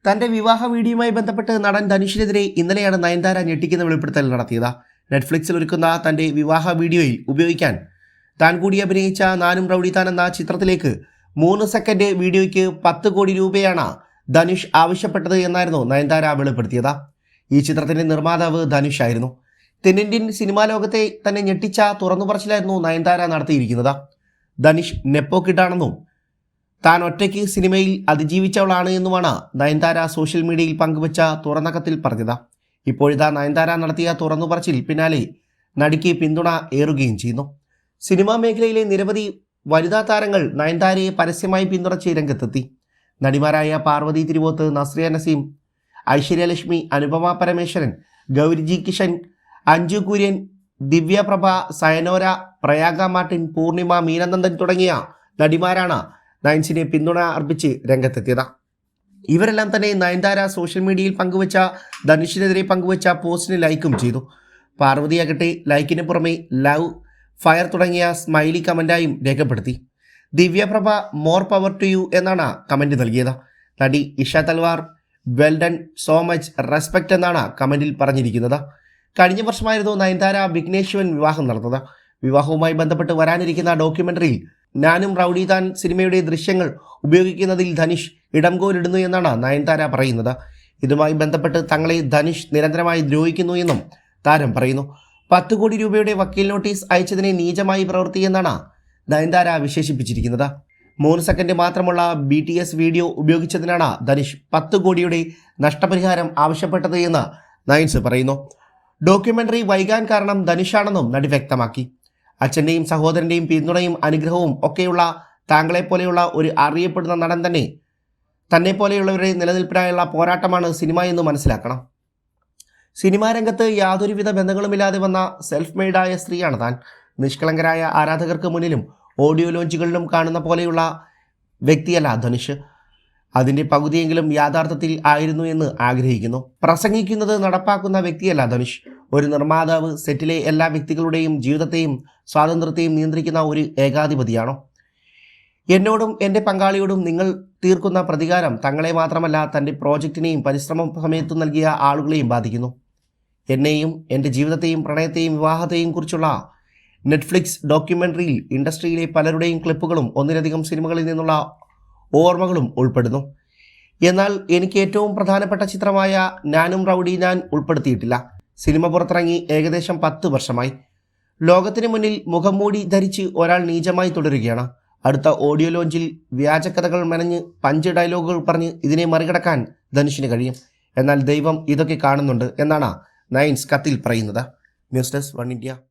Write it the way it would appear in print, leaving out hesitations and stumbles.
തന്റെ വിവാഹ വീഡിയോയുമായി ബന്ധപ്പെട്ട് നടൻ ധനുഷിനെതിരെ ഇന്നലെയാണ് നയൻതാര ഞെട്ടിക്കുന്ന വെളിപ്പെടുത്തൽ നടത്തിയത്. നെറ്റ്ഫ്ലിക്സിൽ ഒരുക്കുന്ന തന്റെ വിവാഹ വീഡിയോയിൽ ഉപയോഗിക്കാൻ താൻ കൂടി അഭിനയിച്ച നാനും റൗഡിതാൻ എന്ന ചിത്രത്തിലേക്ക് 3 സെക്കൻഡ് വീഡിയോയ്ക്ക് 10 കോടി രൂപയാണ് ധനുഷ് ആവശ്യപ്പെട്ടത് എന്നായിരുന്നു നയൻതാര വെളിപ്പെടുത്തിയത്. ഈ ചിത്രത്തിന്റെ നിർമ്മാതാവ് ധനുഷ് ആയിരുന്നു. തെന്നിന്ത്യൻ സിനിമാ ലോകത്തെ തന്നെ ഞെട്ടിച്ച തുറന്നുപറച്ചിലായിരുന്നു നയൻതാര നടത്തിയിരിക്കുന്നത്. ധനുഷ് നെപ്പോ കിഡാണെന്നും താൻ ഒറ്റയ്ക്ക് സിനിമയിൽ അതിജീവിച്ചവളാണ് എന്നുമാണ് നയൻതാര സോഷ്യൽ മീഡിയയിൽ പങ്കുവച്ച തുറന്ന കത്തിൽ പറഞ്ഞത്. ഇപ്പോഴിതാ നയൻതാര നടത്തിയ തുറന്നുപറച്ചിൽ പിന്നാലെ നടിക്ക് പിന്തുണ ഏറുകയും ചെയ്യുന്നു. സിനിമാ മേഖലയിലെ നിരവധി വനിതാ താരങ്ങൾ നയൻതാരയെ പരസ്യമായി പിന്തുണച്ച് രംഗത്തെത്തി. നടിമാരായ പാർവതി തിരുവോത്ത്, നസ്രിയ നസീം, ഐശ്വര്യലക്ഷ്മി, അനുപമ പരമേശ്വരൻ, ഗൗരിജി കിഷൻ, അഞ്ജു കുര്യൻ, ദിവ്യപ്രഭ, സയനോര, പ്രയാഗ മാർട്ടിൻ, പൂർണിമ, മീനനന്ദൻ തുടങ്ങിയ നടിമാരാണ് നയൻസിനെ പിന്തുണ അർപ്പിച്ച് രംഗത്തെത്തിയത്. ഇവരെല്ലാം തന്നെ നയൻതാര സോഷ്യൽ മീഡിയയിൽ പങ്കുവച്ച ധനുഷിനെതിരെ പങ്കുവച്ച പോസ്റ്റിന് ലൈക്കും ചെയ്തു. പാർവതിയാകട്ടെ ലൈക്കിന് പുറമെ ലവ്, ഫയർ തുടങ്ങിയ സ്മൈലി കമൻ്റായും രേഖപ്പെടുത്തി. ദിവ്യപ്രഭ മോർ പവർ ടു യു എന്നാണ് കമൻറ്റ് നൽകിയത്. നടി Isha Talwar well done, so much respect എന്നാണ് കമൻറ്റിൽ പറഞ്ഞിരിക്കുന്നത്. കഴിഞ്ഞ വർഷമായിരുന്നു നയൻതാര വിഘ്നേശ്വൻ വിവാഹം നടന്നത്. വിവാഹവുമായി ബന്ധപ്പെട്ട് വരാനിരിക്കുന്ന ഡോക്യുമെൻ്ററിയിൽ നാനും റൗഡിതാൻ സിനിമയുടെ ദൃശ്യങ്ങൾ ഉപയോഗിക്കുന്നതിൽ ധനുഷ് ഇടംകോലിടുന്നു എന്നാണ് നയൻതാര പറയുന്നത്. ഇതുമായി ബന്ധപ്പെട്ട് തങ്ങളെ ധനുഷ് നിരന്തരമായി ദ്രോഹിക്കുന്നു എന്നും താരം പറയുന്നു. 10 കോടി രൂപയുടെ വക്കീൽ നോട്ടീസ് അയച്ചതിനെ നീചമായി പ്രവൃത്തിയെന്നാണ് നയൻതാര വിശേഷിപ്പിച്ചിരിക്കുന്നത്. 3 സെക്കൻഡ് മാത്രമുള്ള BTS വീഡിയോ ഉപയോഗിച്ചതിനാണ് ധനുഷ് 10 കോടിയുടെ നഷ്ടപരിഹാരം ആവശ്യപ്പെട്ടത് എന്ന് നയൻസ് പറയുന്നു. ഡോക്യുമെൻ്ററി വൈകാൻ കാരണം ധനുഷാണെന്നും നടി വ്യക്തമാക്കി. അച്ഛൻ്റെയും സഹോദരൻ്റെയും പിന്തുണയും അനുഗ്രഹവും ഒക്കെയുള്ള താങ്കളെപ്പോലെയുള്ള ഒരു അറിയപ്പെടുന്ന നടൻ തന്നെ പോലെയുള്ളവരുടെ നിലനിൽപ്പിനായുള്ള പോരാട്ടമാണ് സിനിമ എന്ന് മനസ്സിലാക്കണം. സിനിമാ രംഗത്ത് യാതൊരുവിധ ബന്ധങ്ങളുമില്ലാതെ വന്ന സെൽഫ് മെയ്ഡായ സ്ത്രീയാണ് താൻ. നിഷ്കളങ്കരായ ആരാധകർക്ക് മുന്നിലും ഓഡിയോ ലോഞ്ചുകളിലും കാണുന്ന പോലെയുള്ള വ്യക്തിയല്ല ധനുഷ്. അതിൻ്റെ പകുതിയെങ്കിലും യാഥാർത്ഥ്യത്തിൽ ആയിരുന്നു എന്ന് ആഗ്രഹിക്കുന്നു. പ്രസംഗിക്കുന്നത് നടപ്പാക്കുന്ന വ്യക്തിയല്ല ധനുഷ്. ഒരു നിർമ്മാതാവ് സെറ്റിലെ എല്ലാ വ്യക്തികളുടെയും ജീവിതത്തെയും സ്വാതന്ത്ര്യത്തെയും നിയന്ത്രിക്കുന്ന ഒരു ഏകാധിപതിയാണോ? എന്നോടും എൻ്റെ പങ്കാളിയോടും നിങ്ങൾ തീർക്കുന്ന പ്രതികാരം തങ്ങളെ മാത്രമല്ല തൻ്റെ പ്രോജക്റ്റിനെയും പരിശ്രമം സമയത്തും നൽകിയ ആളുകളെയും ബാധിക്കുന്നു. എന്നെയും എൻ്റെ ജീവിതത്തെയും പ്രണയത്തെയും വിവാഹത്തെയും കുറിച്ചുള്ള നെറ്റ്ഫ്ലിക്സ് ഡോക്യുമെൻ്ററിയിൽ ഇൻഡസ്ട്രിയിലെ പലരുടെയും ക്ലിപ്പുകളും ഒന്നിലധികം സിനിമകളിൽ നിന്നുള്ള ഓർമ്മകളും ഉൾപ്പെടുന്നു. എന്നാൽ എനിക്ക് ഏറ്റവും പ്രധാനപ്പെട്ട ചിത്രമായ നാനും റൗഡി ഞാൻ ഉൾപ്പെടുത്തിയിട്ടില്ല. സിനിമ പുറത്തിറങ്ങി ഏകദേശം 10 വർഷമായി. ലോകത്തിന് മുന്നിൽ മുഖംമൂടി ധരിച്ച് ഒരാൾ നീചമായി തുടരുകയാണ്. അടുത്ത ഓഡിയോ ലോഞ്ചിൽ വ്യാജക്കഥകൾ മെനഞ്ഞ് പഞ്ച് ഡയലോഗുകൾ പറഞ്ഞ് ഇതിനെ മറികടക്കാൻ ധനുഷിന് കഴിയും. എന്നാൽ ദൈവം ഇതൊക്കെ കാണുന്നുണ്ട് എന്നാണ് നയൻസ് കത്തിൽ പറയുന്നത്. News desk 1 India.